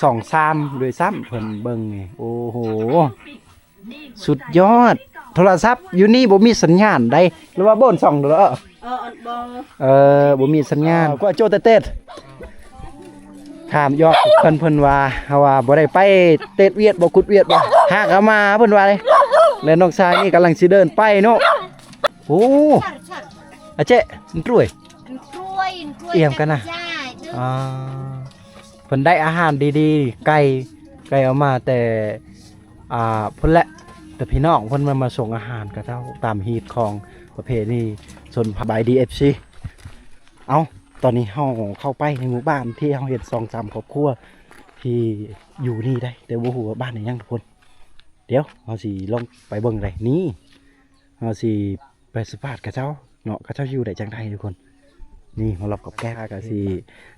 2-3ด้วยซ้ำเพิ่นเบิ่งนี่โอ้โหสุดยอดโทรศัพท์อยู่นี่บ่มีสัญญาณได้หรือว่าบ่นส่องเด้อบ่มีสัญญาณก็โจเตดถามยอกเพิ่นว่าเฮาว่าบ่ได้ไปเตดเวียดบ่กุดเวียดบ่หากเอามาเพิ่นว่าเลยแล้วน้องชายนี่กำลังสิเดินไปเนาะโอ้อาเจ๊มันกล้วยเอี่ยมกันนะเพิ่นได้อาหารดีๆไก่เอามาแต่เพิ่นแหละแต่พี่น้องเพิ่นมาส่งอาหารกับเจ้าตามฮีตของประเพณีส่วนบาย DFC เอาตอนนี้เฮาเข้าไปในหมู่บ้านที่เฮาเห็น2-3ครอบครัวที่อยู่นี่ได้แต่บ่ฮู้ว่าบ้านไหนยังทุกคนเดี๋ยวเฮาสิลงไปเบิ่งได้นี่เฮาสิไปสัมภาษณ์กับเจ้าเนาะกับเจ้าอยู่ได้จังได๋ทุกคนนี่มารับกับแก้ก็สิ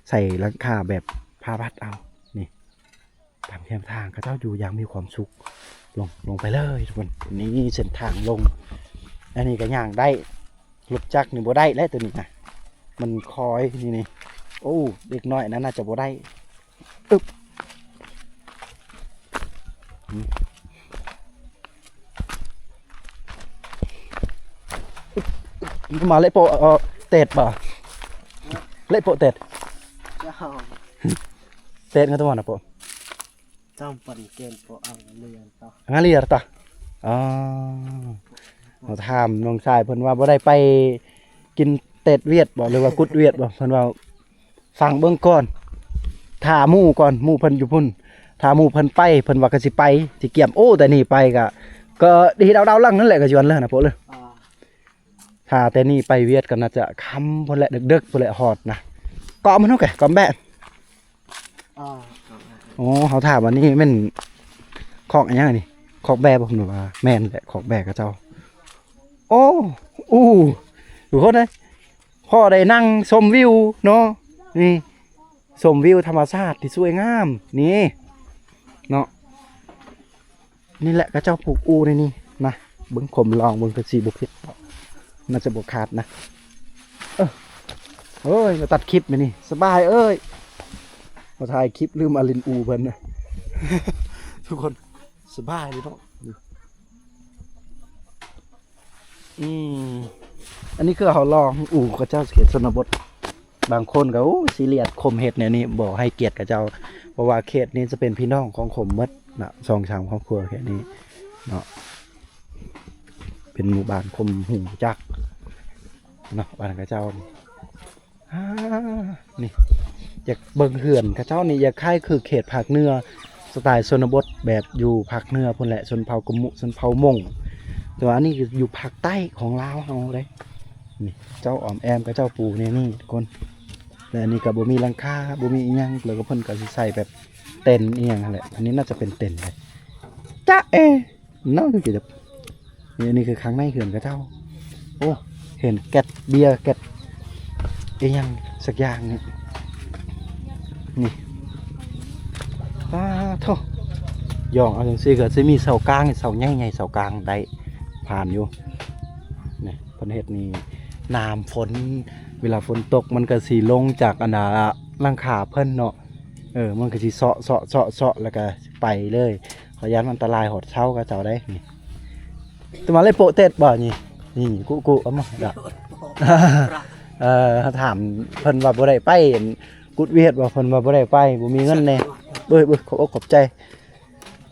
ใส่หลังคาแบบผ้าบัดเอานี่ตามแคมทางกับเจ้าอยู่อย่างมีความสุขลงไปเลยทุกคนนี่เส้นทางลงอันนี้ก็ย่างได้รถจักรนี่บ่ได้แล้วตัวนี้นะมันคอยนี่โอ้เด็กน้อยนั้นน่าจะบ่ได้อึ๊บมาเละโปเตดป่ะเละโปเตดเตดกันตัวน่ะโปต้องปั่นเกณฑ์โปอังเลียนต่อ งาเลียร์ต่ออ๋อเราถามน้องชายเพิ่นว่าบ่ได้ไปกินเตดเวียดบ่หรือว่ากุดเวียดบ่เพิ่นว่าฟังเบิ่งก่อนท่าหมู่ก่อนหมู่เพิ่นอยู่พุ่นท่าหมู่เพิ่นไปเพิ่นว่าก็สิไปสิเกี่ยมโอ้แต่นี่ไปก็ดีดาวๆลังนั่นแหละก็สิวันเลยนะโพเลยถ้าแต่นี่ไปเวียดก็น่าจะค่ำพุ่นแหละดึกๆพุ่นแหละฮอดนะเกาะมันเท่าแก่เกาะแบะอ๋อเขาถามว่านี่แม่นคอกอันยังนี่คอกแบะบ่ผมว่าแม่นแหละคอกแบะกับเจ้าโอ้ดูคนเลยพ่อได้นั่งชมวิวเนาะนี่ชมวิวธรรมชาติที่สวยงามนี่เนาะนี่แหละกับเจ้าปลูกอูในนี่นะเบิ้งขมลองเบิ้งกระสีบุกพิษน่าจะบวกขาดนะเอ้ยมาตัดคลิปมานี่สบายเอ้ยมาถ่ายคลิปลืมอลินอูเพิ่นนะ ทุกคนสบายเลยเนาะอันนี้คือเขาลองอู่กับเจ้าเขตชนบทบางคนก็ซีเรียสข่มเห็ดเนี่ยนี่บอกให้เกียรติกับเจ้าเพราะว่าเขตนี้จะเป็นพี่น้องของข่มมดนะ2-3ครอบครัวแค่นี้เนาะเป็นหมู่บ้านข่มหูจักเนาะบ้านกับเจ้านี่อยากเบิ่งเขื่อนกับเจ้านี่อยากค่ายคือเขตภาคเหนือสไตล์ชนบทแบบอยู่ภาคเหนือพุ่นแหละชนเผ่ากมุชนเผ่ามงแต่ว่านี่อยู่ภาคใต้ของลาวเฮาเลยนี่เจ้าออมแอมกับเจ้าปูเนี่ยนี่ทุกคนแต่อันนี้กับบ่มีหลังคาบ่มีอีหยังแล้วก็เพิ่นก็สิใส่แบบเต็นท์อีหยังนั่นแหละอันนี้น่าจะเป็นเต็นท์เลยจ๊ะเนาะคือจะนี่คือข้างในเขื่อนกับเจ้าโอ้เห็นแกะเบียร์แกะอีหยังสักอย่างนี่โธ่ย่องเอาจังซี่ก็สิมีเสากลางเสาใหญ่ๆเสากลางได้ผ่านอยู่นี่เพิ่นเฮ็ดนี่น้ำฝนเวลาฝนตกมันก็สิลงจากอันน่ะหลังคาเพิ่นเนาะมันก็สิเซาะแล้วก็ไปเลยขอยันอันตรายหดเช้าก็เจ้าได้นี่ตัวมาเลยโปะเต็ดบ่นี่กุเอามาดอกถามเพิ่นว่าบ่ได้ไปกุดเวียดว่าเพิ่นว่าบ่ได้ไปบ่มีเงินแน่เบ้ยขอบใจ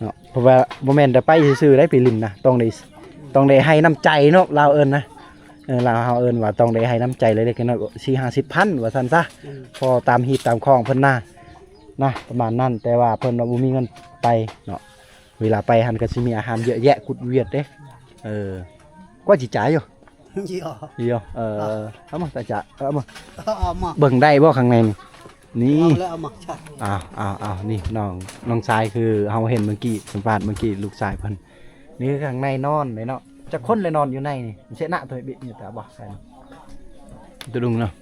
เนาะเพราะว่าบ่แม่นแต่ไปซื่อๆได้ไปลินนะต้องได้ให้น้ำใจเนาะลาวเอิ้นนะลาวเฮาเอิ้นว่าต้องได้ให้น้ำใจเลยเล็กน้อย40-50,000ว่าซั่นซะพอตามฮีตตามคลองเพิ่นนะประมาณนั้นแต่ว่าเพิ่นบ่มีเงินไปเนาะเวลาไปหันก็สิมีอาหารเยอะแยะกุดเวียดเด้ก็สิจ่ายอยู่เยอะเอามาตาจะเอามาเบิ่งได้บ่ข้างในนี่อ้าวนี่น้องชายคือเฮาเห็นเมื่อกี้สัมภาษณ์เมื่อกี้ลูกชายเพิ่นนี่คือข้างในนอนเลยเนาะจะคนเลยนอนอยู่ในนี่เสหน้าตัวบินี่แต่บ่ใช่ตัวดุงเนาะ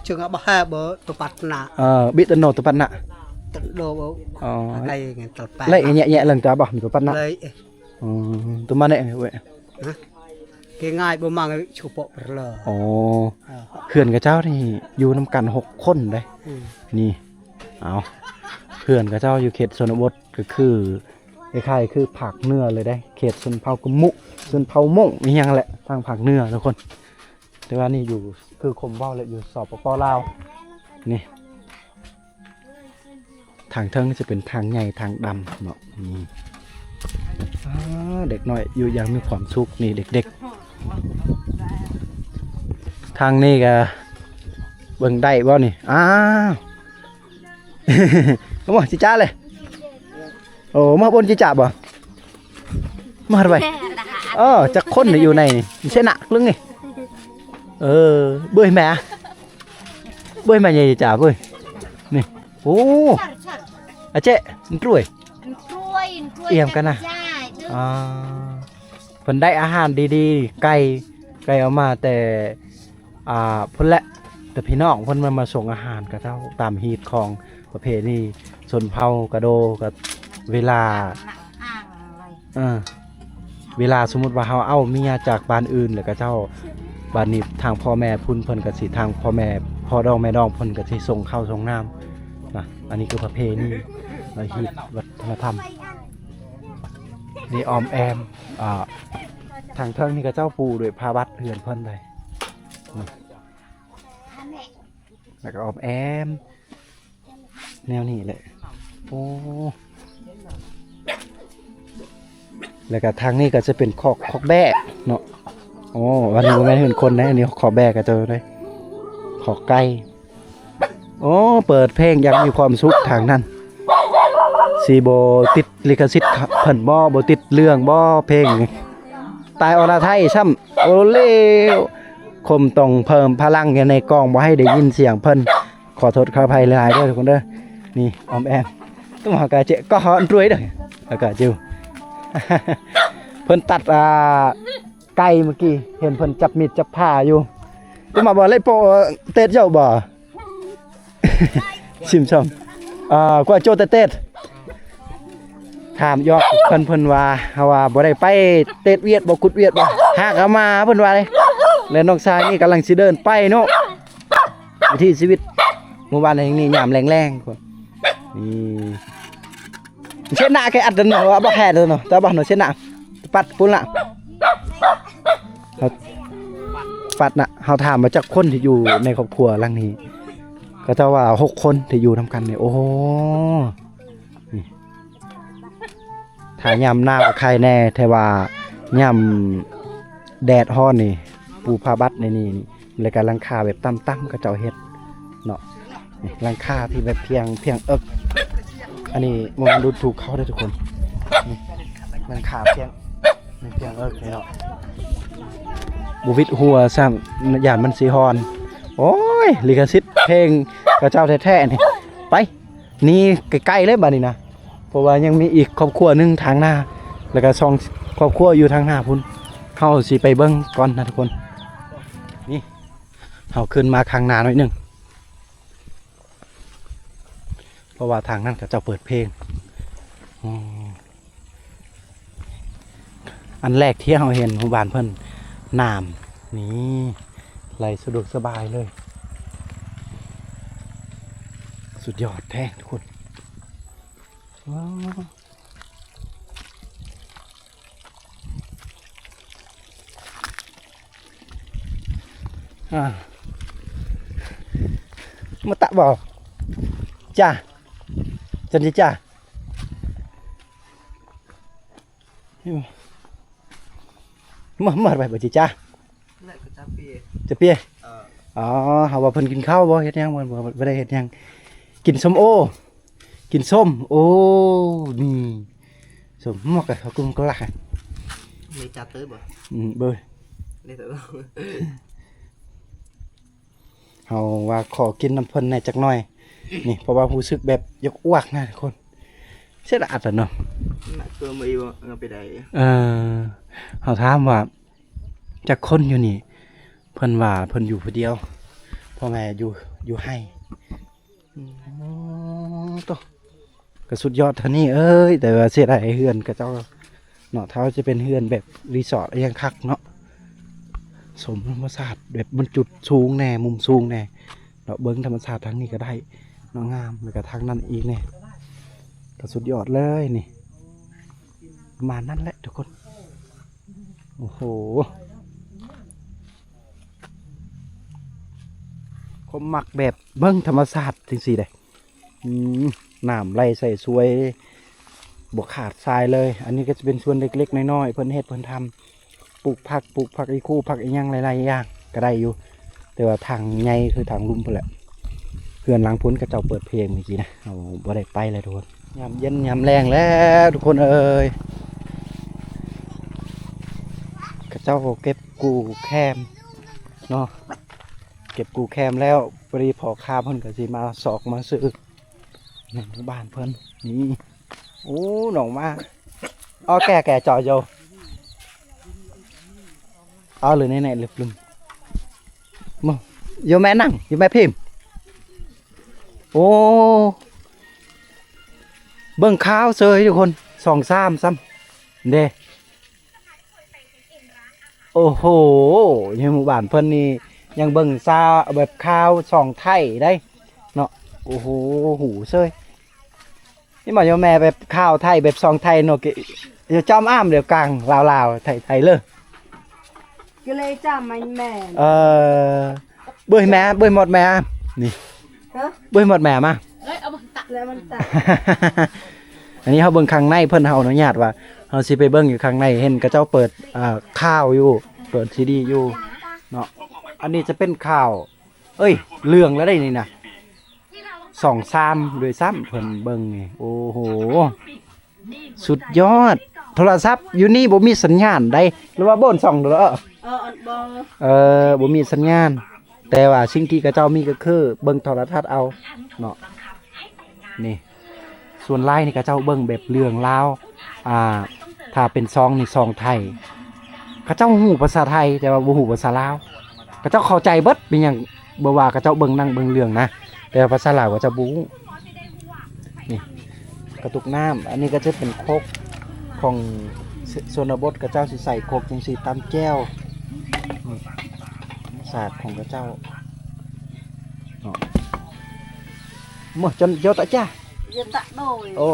จึงบ่แฮบ่ตัวปัดน่ะบิตโนตัวปัดน่ะโดบ่ไอ้เงี้ยตัดแปะเลยแยะๆลังตาบ่ตัวปัดน่ะตัวมาเนี่ยเว้ยง่ายบ่มังชุบปะเลยเขื่อนกับเจ้านี่อยู่นำกัน6 คนเลยนี่เอา เขื่อนกับเจ้าอยู่เขตชนบทก็คือคล้ายๆคือภาคเหนือเลยได้เขตชนเผ่ากะมุชนเผ่ามงมีหยังแหละทางภาคเหนือทุกคนแต่ว่านี่อยู่คือคมเว้าเลยอยู่สปปลาวนี่ทางเทิงจะเป็นทางใหญ่ทางดำเนาะนี่เด็กน้อยอยู่อย่างมีความสุขนี่เด็กๆทางนี้ก็เบิ่งได้บ่นี่เอาบ่จิจ้าเลยโอ้มาบนจิจ่าบ่มาทำไมจักคนอยู่ในนี่ใช่หนักลึงนี่เบยแม่ใหญ่จ่าเบยนี่โอ้อาเจ๊มันกล้วยเอี่ยมกันนะเพิ่นได้อาหารดีๆไก่เอามาแต่เพิ่นแหละแต่พี่น้องเพิ่นมาส่งอาหารกับเจ้าตามฮีตของประเพณีชนเผ่ากระโดกับเวลาสมมุติว่าเฮาเอาเมียจากบ้านอื่นแล้วก็เจ้าบ้านนี้ทางพ่อแม่พุ่นเพิ่นก็สิทางพ่อแม่พ่อดองแม่ดองเพิ่นก็สิส่งข้าวส่งน้ำนะอันนี้คือประเพณีฮีตวัฒนธรรมนี่ออมแอมทางเทิงนี่ก็เจ้าปูด้วยพาบัดเฮือนเพิ่นได้แล้วก็ออมแอมแนวนี้แหละโอ้แล้วก็ทางนี้ก็จะเป็นคอกแบะเนาะโอ้วันนี้ไม่เห็นคนนะอันนี้คอกแบะก็เจอเลยคอกไก่โอ้เปิดเพลงยังมีความสุขทางนั้นซีโบติดลิขสิทธิ์เพิ่นบ่ติดเรื่องบ่เพลงตายอรไทยช่ำโอเลวคมต้องเพิ่มพลังในกองบ่ให้ได้ยินเสียงเพิ่นขอโทษขออภัยหลายๆด้วยทุกคนเด้อนี่ออมแอมต้องหากาเจ๊ก็ฮอนรวยเด้ออากาจิว เพิ่นตัดไก่เมื่อกี้เห็นเพิ่นจับมีดจับผ้าอยู่ต้องมาบ่เลยโปเตดเจ้าบ่ ชิมชมกว่าโจเตดถามยอกเพิ่นว่าเฮาว่าบ่ได้ไปเตดเวียดบ่กุดเวียดบ่หากเอามาเพิ่นว่าเลยแล้วน้องชายนี่กำลังสิเดินไปเนาะวิถีชีวิตหมู่บ้านแห่งนี้ยามแรงๆคนนี่เช่นหน้าแกอัดเนาะบ่แพ้เนาะแต่บ่เนาะเช่นหน้าปัดพุ่นล่ะปัดน่ะเฮาถามมาจากคนที่อยู่ในครอบครัวหลังนี้ก็จะว่า6คนที่อยู่นำกันนี่โอ้นี่ถ้ายามหน้าใครแน่แต่ว่ายามแดดฮ้อนนี่ปูผ้าบัดในนี่แล้วก็หลังคาแบบต่ำๆก็เจ้าเฮ็ดเนาะนี่หลังคาที่แบบเพียงอันนี้มันดูถูกเขาได้ทุกคนนี่หลังคาเพียงเนาะบุวิดหัวซ้ำย่านมันสีฮอนโอ้ยลิขสิทธิ์เพลงกับเจ้าแท้ๆนี่ไปนี่ใกล้ๆเลยบัดนี้นะเพราะว่ายังมีอีกครอบครัวนึงทางหน้าแล้วก็2ครอบครัวอยู่ทางหน้าพุ่นเข้าสิไปเบิ่งก่อนนะทุกคนนี่เฮาขึ้นมาข้างหน้าหน่อยนึงเพราะว่าทางนั้นก็จะเปิดเพลงอันแรกที่เราเห็นหมู่บ้านเพิ่นน้ำนี่ไหลสะดวกสบายเลยสุดยอดแท้ทุกคนว้าวมาตะบ่จ้าจันจิจ้ามาไปบ่จิจ้าจะเปียอ๋อเฮาว่าเพิ่นกินข้าวบ่เฮ็ดหยังบ่ได้เฮ็ดหยังกินส้มโอกินส้มโอ้นี่ส้มมอกะกุ้งกะละไม่จับตื้อบ่เบิ่ได้ตื้อเฮาว่าขอกินน้ำเพิ่นหน่อยจักหน่อยนี่เพราะว่ารู้สึกแบบอยากอ้วกนะทุกคนเสียดายเนาะตัวไม่บ่เอาไปได้เฮาถามว่าจักคนอยู่นี่เพิ่นว่าเพิ่นอยู่ผู้เดียวพ่อแม่อยู่ให้ตัวก็สุดยอดเท่านี้แต่ว่าเสียดายเฮือนกับเจ้าเนาะเท้าจะเป็นเฮือนแบบรีสอร์ทยังคักเนาะสมธรรมชาติแบบมันจุดสูงแน่มุมสูงแน่เราเบิ้งธรรมชาติทางนี้ก็ได้เนาะงามแล้วก็ทางนั้นอีกแน่ ก็สุดยอดเลยนี่ประมาณนั้นแหละทุกคนโอ้โหผมมักแบบเบิ้งธรรมศาสตร์จริงๆเลยน้ำไหลใส่สวยบวกขาดทรายเลยอันนี้ก็จะเป็นส่วนเล็กๆน้อยๆเพิ่นเฮ็ดเพิ่นทำปลูกผักอีคู่ผักอีหยังหลายๆอย่างก็ได้อยู่แต่ว่าทางใหญ่คือทางลุ่มเพิ่นแหละเพื่อนหลังพ้นก็เจ้าเปิดเพลงเมื่อกี้นะเอาบ่ได้ไปเลยทุกคนยามเย็นยามแรงแล้วทุกคนเอ้ยก็เจ้าเก็บกูแคมเนาะเก็บกูแคมแล้วพอดีพอค้าเพิ่นก็สิมาสอกมาซื้อในหมู่บ้านเพิ่นนี่โอ้หนองมาอ้อแก่จ่อโยเอาหรือในๆลึมๆมาโยแม่นั่งโยแม่พิมพ์โอ้เบิ่งข้าวเซยทุกคน2-3ซ้ำเด้โอ้โหในหมู่บ้านเพิ่นนี่ยังเบิ่งซาแบบข้าว2ไถ่ได้เนาะโอ้โหหูเซยนี่หมอโยแม่แบบข้าวไทยแบบ2ไทยเนาะจะจอมอ้ามเดี๋ยวกลางลาวๆไทยเลยก็เลยจ้ามันแม่เบื่อแม่เบื่อหมดแม่นี่เบื่อหมดแม่มาเลยเอามาตักแล้วมันตัก อันนี้เขาเบิ่งข้างในเพิ่นเฮาอนุญาตว่าเฮาสิไปเบิ่งอยู่ข้างในเห็นกระเจ้าเปิดข้าวอยู่เปิดซีดีอยู่เนาะอันนี้จะเป็นข้าวเอ้ยเรื่องแล้วได้นี่นะ2-3ด้วยซ้ำเพิ่นเบิ่งนี่โอ้โหสุดยอดโทรศัพท์อยู่นี่บ่มีสัญญาณได้หรือว่าบ่นส่องเด้อบ่มีสัญญาณแต่ว่าสิ่งที่กระเจ้ามีก็คือเบิ่งโทรทัศน์เอาเนาะนี่ส่วนไล่นี่กระเจ้าเบิ่งแบบเรื่องลาวถ้าเป็นซองนี่ซองไทยกระเจ้าฮู้ภาษาไทยแต่ว่าบ่ฮู้ภาษาลาวกระเจ้าเข้าใจเบิดเป็นหยังบ่ว่ากระเจ้าเบิ่งนั่งเบิ่งเรื่องนะแต่ภาษาลาวก็จะบ่ฮู้นี่กระตุกน้ำอันนี้ก็จะเป็นโคกของชนบทกระเจ้าสิใส่โคกจังซี่ตำแก้วนี่ศาสตร์ของกระเจ้าเนาะมื้อจนเยอะตะจ้าเยอะตะโดยโอ้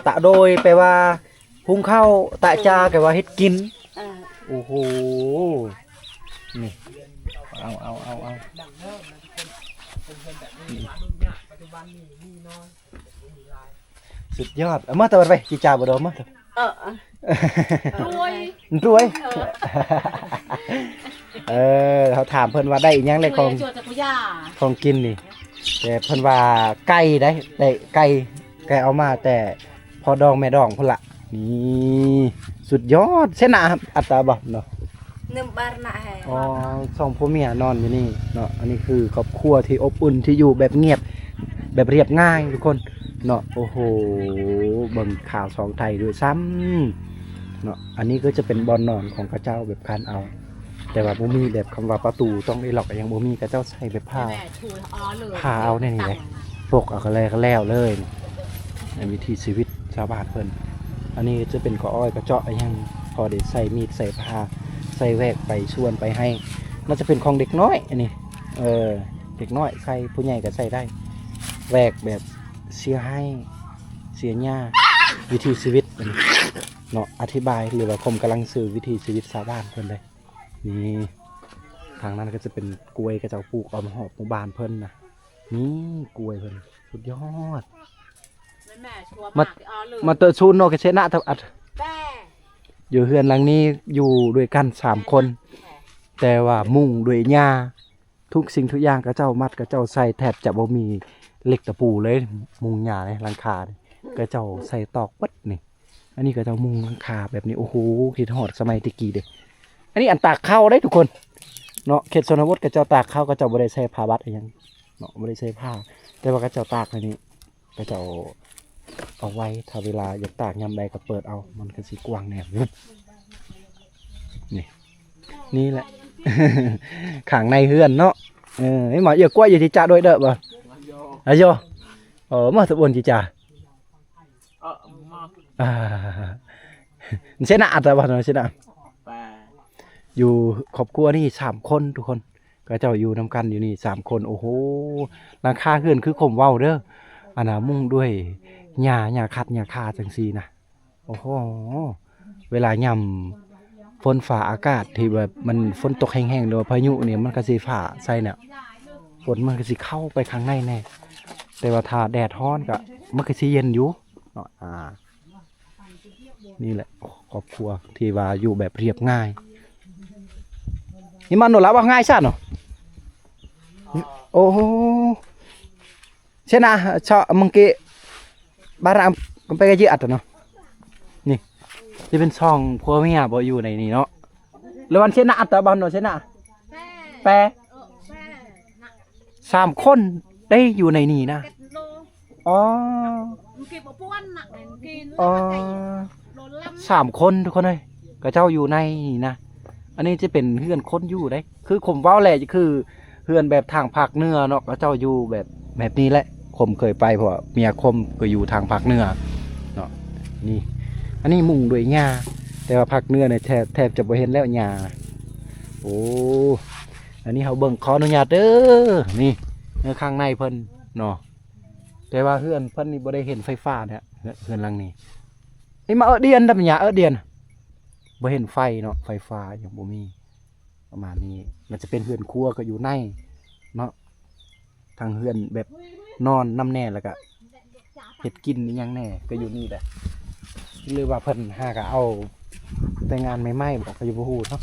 ตะโดยแปลว่าหุงข้าวตะจาแปลว่าเฮ็ดกินโอ้โหนี่เอาสุดยอดเอามาตะวันไปจีจ่าบ่ดอมมารวยเขาถามเพิ่นว่าได้อีหยังเลยของกินนี่แต่เพิ่นว่าไก่ได้ไก่เอามาแต่พอดองแม่ดองพุ่นละนี่สุดยอดเส้นหนาอัตราบ่เนาะ1 บาทน่ะแฮอ๋อ2ผัวเมียนอนอยู่นี่เนาะอันนี้คือครอบครัวที่อบอุ่นที่อยู่แบบเงียบแบบเรียบง่ายทุกคนเนาะโอ้โหเบิ่งข่าว2ไทยด้วยซ้ำเนาะอันนี้ก็จะเป็นบอนนอนของพระเจ้าแบบคันเอาแต่ว่าบ่มีแบบคำว่าประตูต้องได้หลอกยังบ่มีกระเจ้าใส่แบบผ้าเอาแน่นี่เลยพวกเอาก็แล้วเลยในวิถีชีวิตชาวบ้านเพิ่นอันนี้จะเป็นกออ้อยกระเจาะยังพอได้ใส่มีดใส่ผ้าใส่แวกไปชวนไปให้น่าจะเป็นของเด็กน้อยอันนี้เด็กน้อยใส่ผู้ใหญ่ก็ใส่ได้แวกแบบเสียให้เสียหญ้าวิถีชีวิตเนาะอธิบายหรือว่าผมกำลังสื่อวิถีชีวิตชาวบ้านเพิ่นเลยนี่ทางนั้นก็จะเป็นกล้วยกระเจ้าปลูกเอามาหอบหมู่บ้านเพิ่นนะนี่กล้วยเพิ่นสุดยอดมาเตอร์ชูนโนกเชนะทับอัดอยู่เฮือนหลังนี้อยู่ด้วยกัน3 คนแต่ว่ามุ่งด้วยหญ้าทุกสิ่งทุกอย่างกระเจ้ามัดกระเจ้าใส่แทบจะบ่มีเหล็กตะปูเลยมุงหญ้าเลยหลังคากระเจ้าใส่ตอกปัดนี่อันนี้กระเจ้ามุงหลังคาแบบนี้โอ้โหคิดฮอดสมัยตะกี้เด้อันนี้อันตากข้าวได้ทุกคนเนาะเขตชนบทกระเจ้าตากข้าวกระเจ้าบ่ได้ใส่ผ้าบัดอะไรยังเนาะบ่ได้ใส่ผ้าแต่ว่ากระเจ้าตากอันนี้กระเจ้าเอาไว้ถ้าเวลาอยากตากยามใดก็เปิดเอามันก็สิกว้างแนวนี่แหละ ข้างในเฮือนเนาะไอ้หมออย่ากล้วยอยู่ที่จ่าด้วยเด้อบ่อะโยมาสะบนที่จ่าเส้นหน้าอัดบ่เนาะเส้นหน้าอยู่ครอบครัวนี่3 คนทุกคนก็เจ้าอยู่นำกันอยู่นี่3 คนโอ้โหหลังคาเฮือนคือข่มเว้าเด้ออันน่ะมุ่งด้วย หญ้าคัดหญ้าคาจังซี่นะโอ้โหเวลายามฝนฟ้าอากาศที่แบบมันฝนตกแห้งๆหรือว่าพายุเนี่ยมันก็สิฟ้าใส่เนี่ยฝนมันก็สิเข้าไปข้างในแน่แต่ว่าถ้าแดดร้อนก็มันก็สิเย็นอยู่เนาะนี่แหละครอบครัวที่ว่าอยู่แบบเรียบง่ายนี่มันหนูแล้วว่าง่ายซะเนาะโอ้เช่นนะชอบมังกี้บ้านเราก็ไปกันเยอะเนาะนี่จะเป็นช่องพัวเมียบ่อยู่ในนี้เนาะแล้ววันเช่นนะอัตบ้านเนาะเช่นนะแปร3 คนได้อยู่ในนี้นะอ๋ออ๋อ3 คนทุกคนเลยก็เจ้าอยู่ในนี่นะอันนี้จะเป็นเฮือนคนอยู่ได้คือผมเว้าแหละคือเฮือนแบบทางภาคเหนือเนาะก็เจ้าอยู่แบบนี้แหละผมเคยไปเพราะเมียคมก็อยู่ทางภาคเหนือเนาะนี่อันนี้มุงด้วยหญ้าแต่ว่าภาคเหนือเนี่ยแทบจะบ่เห็นแล้วหญ้าโอ้อันนี้เขาเบิ่งขออนุญาตเด้อนี่ในข้างในเพิ่นเนาะแต่ว่าเฮือนเพิ่นนี่บ่ได้เห็นไฟฟ้าเนี่ยเฮือนหลังนี้นี่มาเดียนดำหญ้าเดียนบ่เห็นไฟเนาะไฟฟ้ายังบ่มีประมาณนี้มันจะเป็นเฮือนครัวก็อยู่ในเนาะทางเฮือนแบบนอนน้ำแน่แล้วก็เห็ดกินนี่ยังแน่ก็อยู่นี่แหละหรือว่าเพิ่นหากเอาแต่งานไม่ไหม้บอกก็อยู่บ่ฮู้เนาะ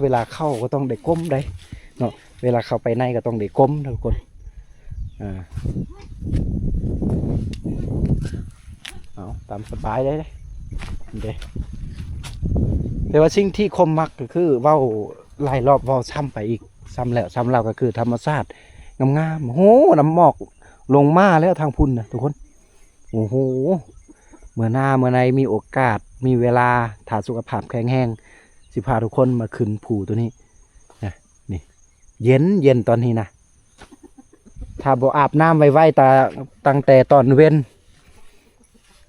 เวลาเข้าก็ต้องได้ก้มได้เนาะเวลาเข้าไปในก็ต้องได้ก้มทุกคนเอาตามสบายได้เด้แต่ว่าสิ่งที่คมมักก็คือเว้าหลายรอบเว้าซ้ำไปอีกซ้ำแล้วซ้ำเล่าก็คือธรรมชาติงามๆโอ้โหน้ำหมอกลงมาแล้วทางพุ่นนะทุกคนโอ้โหเมื่อในมีโอกาสมีเวลาถ่าสุขภาพแข็งแรงสิพาทุกคนมาขึ้นภูตัวนี้นี่เย็นตอนนี้นะถ้าบ่อาบน้ำไว้ตั้งแต่ตอนเว้น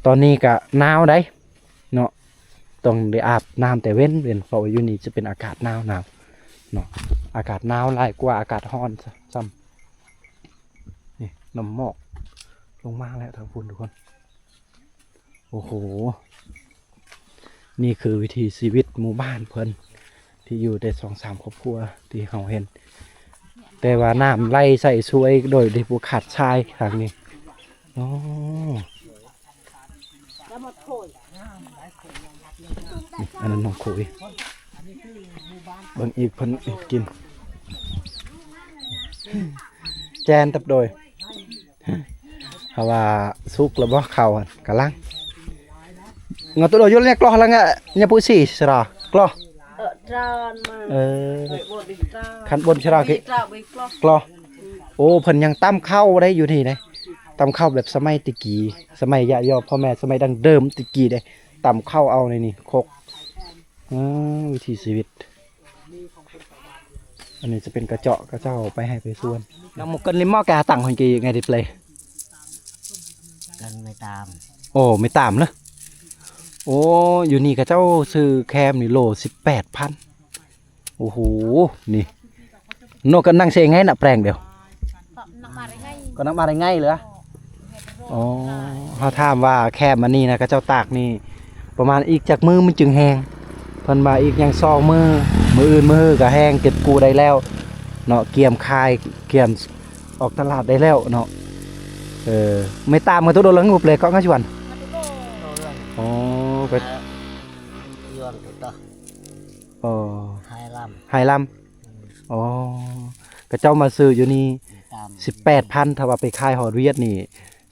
ตอนนี้ก็หนาวได้เนาะต้องได้อาบน้ำแต่เว้นเพราะว่าอยู่นี่จะเป็นอากาศหนาวเนาะอากาศหนาวหลายกว่าอากาศร้อนซ้ำนี่น้ำหมอกลงมาแล้วทางพุ่นทุกคนโอ้โหนี่คือวิถีชีวิตหมู่บ้านเพิ่นที่อยู่ได้2-3 ครอบครัวที่เราเห็นแต่ว่าน้ำไหลใส่ช่วยโดยที่ผู้ขาดชายทางนี้อ๋ออันนั้นน้องคุยเบิ่งอีกเพิ่นกินแจนตับโดยเพราะว่าสุกแล้วบ่เข้ากะลังงอตัวโดยเรียกกล้อลังอ่ะเนี่ยปุ้ยสิสระกล้อจานมาขันบนสระกิกล้อโอ้เพิ่นยังตำข้าวได้อยู่นี่ได้ตำข้าวแบบสมัยตะกี้สมัยยะยอพ่อแม่สมัยดั้งเดิมตะกี้ได้ตำข้าวเอาในนี่คกวิถีชีวิตอันนี้จะเป็นกระเจ้าไปให้ไปส่วนแล้วหมกกันลิมหม้อแกตั้งคนกี่ไงดิเปลยกันไม่ตามโอ้ไม่ตามเนอะโอ้อยู่นี่กระเจ้าซื้อแคมนี่โล18,000โอ้โหนี่โนกันนั่งเซงไงน่ะแปลงเดียวก็นักมาได้ง่ายเลยอ๋อเขาถามว่าแคมมันนี่นะกระเจ้าตากนี่ประมาณอีกจากมือมันจึงแห้งเพิ่นมาอีกยังซองมืออื่นมือก็แห้งเก็บกูได้แล้วเนาะเกี่ยมคายเกี่ยมออกตลาดได้แล้วเนาะไม่ตามกันตัวโดนหลังหุบเลยก็ง่ายชวนอ๋อก็ย้อนตัวอ๋อไฮลัมอ๋อกระเจ้ามาซื้ออยู่นี่18,000ถ้าว่าไปขายหอดเวียดนี่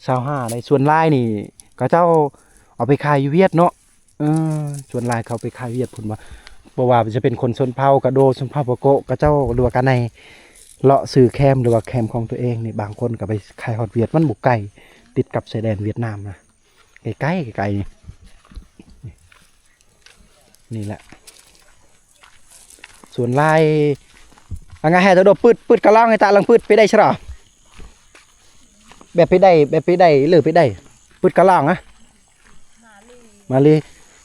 25ได้ส่วนลายนี่กระเจ้าเอาไปขายอยู่เวียดเนาะส่วนลายเขาไปขายเวียดพุ่นว่าบ่ว่าจะเป็นคนชนเผ่ากระโดชนเผ่าปะโกะกระเจ้าหรือว่ากันในเลาะซื้อแคมหรือว่าแคมของตัวเองนี่บางคนก็ไปขายฮอดเวียดมันบุกไก่ติดกับชายแดนเวียดนามนะใกล้นี่แหละส่วนลายงาแห่ตัวโดปืดกระล่างไอ้ตาลังปืดไปได้ใช่หรอแบบไปได้หรือไปได้ปืดกระล่างนะมาลี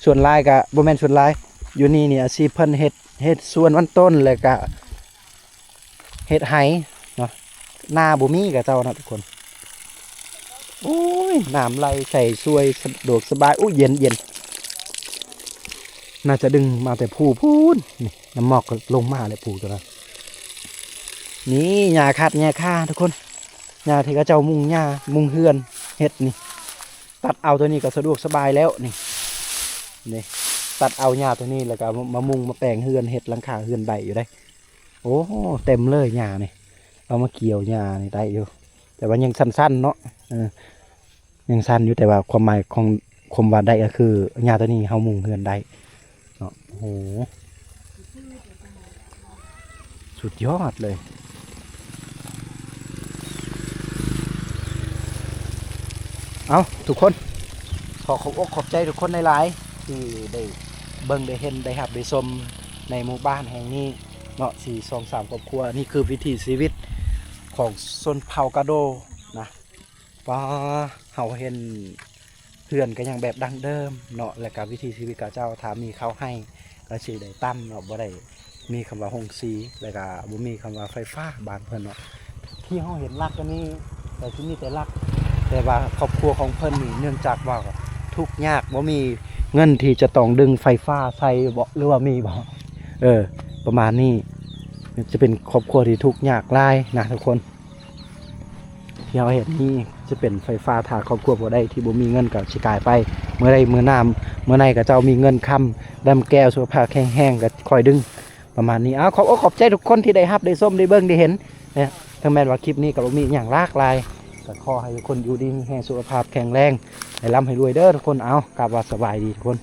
ส่วนลายกับบ่แม่นส่วนลายอยู่นี่เนี่ยอาชีพเพิ่นเฮ็ดส่วนวันต้นเลยกะเฮ็ดไหเนาะหน้าบ่มีกับเจ้านะทุกคน โอ้ยน้ำไหลใส่สวยสะดวกสบายอุ้ยเย็นเย็นน่าจะดึงมาแต่ผู้พูนนี่น้ำหมอกก็ลงมาเลยผู้ตัวนั้นนี่หญ้าคัดหญ้าค่าทุกคนหญ้าที่เขาเจ้ามุงหญ้ามุงเฮือนเฮ็ดนี่ตัดเอาตัวนี้ก็สะดวกสบายแล้วนี่ตัดเอาหญ้าตัวนี้แล้วก็มามุงมาแปลงเฮือนเฮ็ดหลังคาเฮือนใบอยู่ได้โอ้เต็มเลยหญ้านี่เอามาเกี่ยวหญ้านี่ได้อยู่แต่ว่ายังสั้นๆเนาะยังสั้นอยู่แต่ว่าความหมายของความว่าได้ก็คือหญ้าตัวนี้เฮามุงเฮือนได้เนาะโอ้โหสุดยอดเลยเอาทุกคนขบอกขอบใจทุกคนหลายๆที่ได้เบิ่งได้เห็นได้หับได้ชมในหมู่บ้านแห่งนี้เนาะ4-2-3ครอบครัวนี่คือวิถีชีวิตของชนเผ่ากาโดนะว่าเฮาเห็นเพื่อนก็ยังแบบดั้งเดิมเนาะและกับวิถีชีวิตกับเจ้าถามมีเขาให้ก็สิได้ตั้มเนาะบ่ได้มีคำว่าหงสีแล้วก็บ่มีคำว่าไฟฟ้าบ้านเพิ่นเนาะที่เฮาเห็นรักกันนี่แต่ที่มีแต่รักแต่ว่าครอบครัวของเพิ่นนี่เนื่องจากว่าทุกข์ยากบ่มีเงินที่จะต้องดึงไฟฟ้าใส่บ่หรือว่ามีบ่ประมาณนี้จะเป็นครอบครัวที่ทุกข์ยากหลายนะทุกคนที่เราเห็นนี่จะเป็นไฟฟ้าถ้าครอบครัวบ่ได้ที่บ่มีเงินก็สิกลายไปเมื่อใดมื้อน้ำเมื่อไหร่ก็เจ้ามีเงินค้ำดำแก้วสุขภาพแห้งๆก็คอยดึงประมาณนี้ขอบใจทุกคนที่ได้รับได้ส้มได้เบิ่งได้เห็นนะทั้งแม้ว่าคลิปนี้ก็บ่มีอย่างหลากหลายก็ขอให้ทุกคนอยู่ดีมีแรงสุขภาพแข็งแรงให้ร่ำให้รวยเด้อทุกคนกราบว่าสบายดีทุกคน